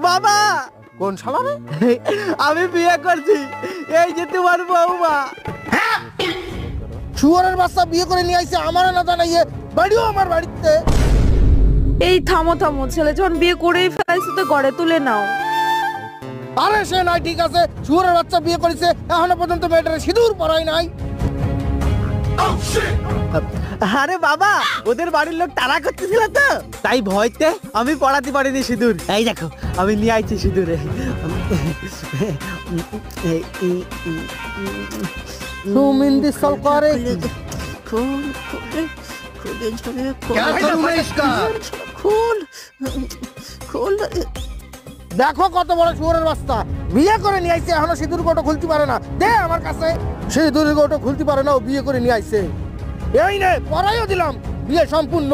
বাবা কোন শালা রে? আমি বিয়ে করছি, এই যে তোমার বৌমা। শুয়োরের বাচ্চা বিয়ে করে নিয়ে আইছে আমার না জানাইয়ে, বাড়িও আমার বাড়িতে। এই থামো থামো, ছেলে যখন বিয়ে করেই ফেলাইছে তো ঘরে তুলে নাও। আরে সে নাই, ঠিক আছে, শুয়োরের বাচ্চা বিয়ে করেছে, এখনো পর্যন্ত মেয়েটার সিঁদুর পরাই নাই। আরে বাবা, ওদের বাড়ির লোক তাড়া করতেছিল তো, তাই ভয়তে আমি পড়াতে পারিনি সিঁদুর। এই দেখো আমি নিয়ে আইছি সিঁদুরে। সুমিন্দি সল করে খুল খুলে খুলে ঝরে क्या करूं मैं इसका? খুল খুল। দেখো কত বড় শুয়োরের বাচ্চা, বিয়ে করে নিয়ে আইছে, এখনো সিঁদুর গোটো খুলতে পারে না। দে আমার কাছে, সিঁদুর গোটো খুলতে পারে না, ও বিয়ে করে নিয়ে আইছে। এই নে, পরাইও দিলাম, বিয়ে সম্পূর্ণ।